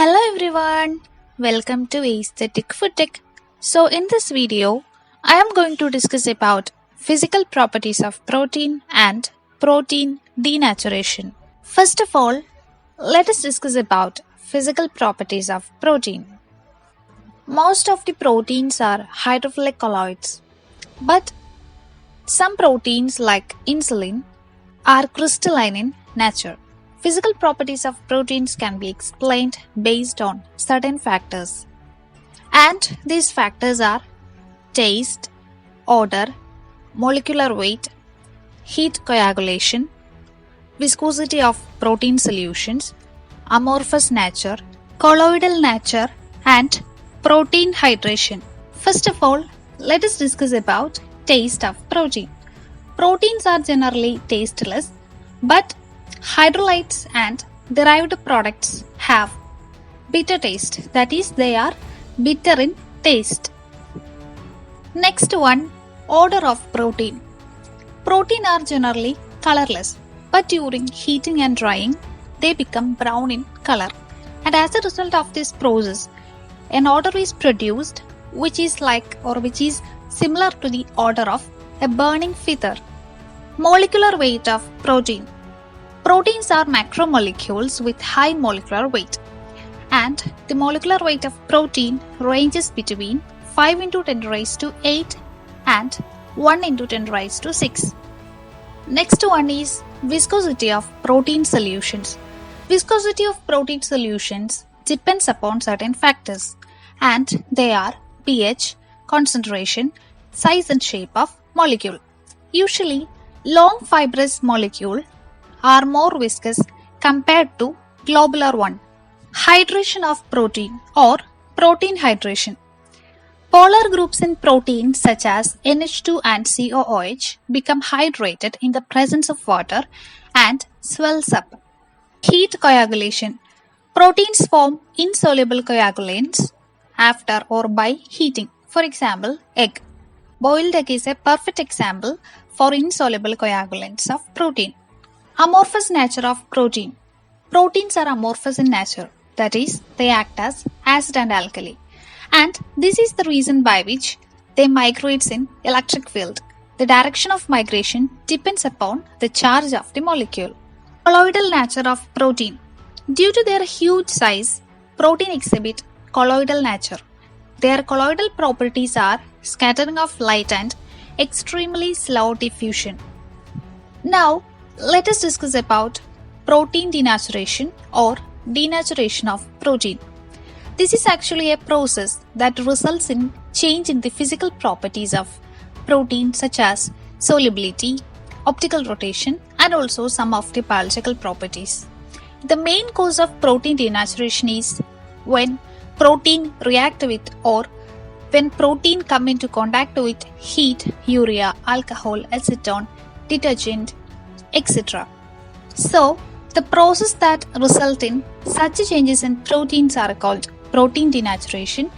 Hello everyone, welcome to Aesthetic Food Tech. So in this video, I am going to discuss about physical properties of protein and protein denaturation. First of all, let us discuss about physical properties of protein. Most of the proteins are hydrophilic colloids, but some proteins like insulin are crystalline in nature. Physical properties of proteins can be explained based on certain factors. And these factors are taste, odor, molecular weight, heat coagulation, viscosity of protein solutions, amorphous nature, colloidal nature, and protein hydration. First of all, let us discuss about taste of protein. Proteins are generally tasteless, but hydrolytes and derived products have bitter taste, that is, they are bitter in taste. Next one, odor of protein. Protein are generally colorless, but during heating and drying, they become brown in color. And as a result of this process, an odor is produced which is similar to the odor of a burning feather. Molecular weight of protein. Proteins are macromolecules with high molecular weight, and the molecular weight of protein ranges between 5 into 10 raised to 8 and 1 into 10 raised to 6. Next one is viscosity of protein solutions. Viscosity of protein solutions depends upon certain factors, and they are pH, concentration, size and shape of molecule. Usually, long fibrous molecule are more viscous compared to globular one. Hydration of protein or protein hydration. Polar groups in protein such as NH2 and COOH become hydrated in the presence of water and swells up. Heat coagulation. Proteins form insoluble coagulants after or by heating. For example, egg. Boiled egg is a perfect example for insoluble coagulants of protein. Amorphous nature of protein. Proteins are amorphous in nature, that is, they act as acid and alkali. And this is the reason by which they migrate in electric field. The direction of migration depends upon the charge of the molecule. Colloidal nature of protein. Due to their huge size, protein exhibit colloidal nature. Their colloidal properties are scattering of light and extremely slow diffusion. Now, let us discuss about protein denaturation or denaturation of protein. This is actually a process that results in change in the physical properties of protein such as solubility, optical rotation, and also some of the biological properties. The main cause of protein denaturation is when protein react with or when protein come into contact with heat, urea, alcohol, acetone, detergent, etc. So, the process that result in such changes in proteins are called protein denaturation,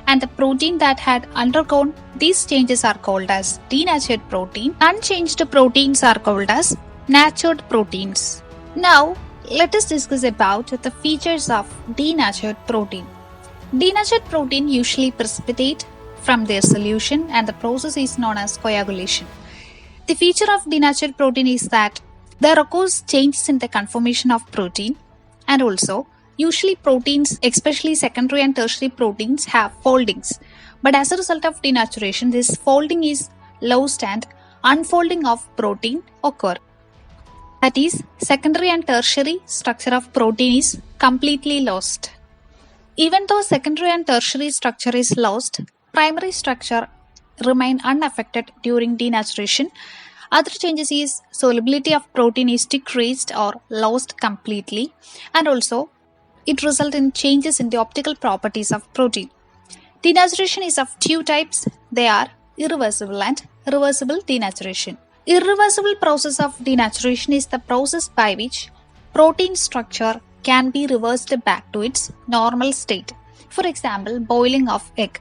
and the protein that had undergone these changes are called as denatured protein. Unchanged proteins are called as natured proteins. Now, let us discuss about the features of denatured protein. Denatured protein usually precipitate from their solution, and the process is known as coagulation. The feature of denatured protein is that there occurs changes in the conformation of protein, and also usually proteins, especially secondary and tertiary proteins, have foldings. But as a result of denaturation, this folding is lost and unfolding of protein occur. That is, secondary and tertiary structure of protein is completely lost. Even though secondary and tertiary structure is lost, primary structure remain unaffected during denaturation. Other changes is solubility of protein is decreased or lost completely, and also it results in changes in the optical properties of protein. Denaturation is of two types. They are irreversible and reversible denaturation. Irreversible process of denaturation is the process by which protein structure can be reversed back to its normal state. For example, boiling of egg.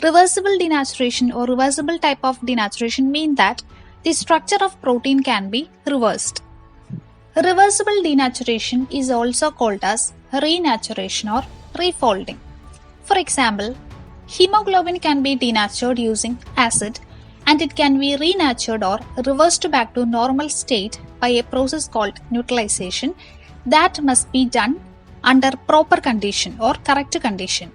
Reversible denaturation or reversible type of denaturation mean that the structure of protein can be reversed. Reversible denaturation is also called as renaturation or refolding. For example, hemoglobin can be denatured using acid, and it can be renatured or reversed back to normal state by a process called neutralization that must be done under proper condition or correct condition.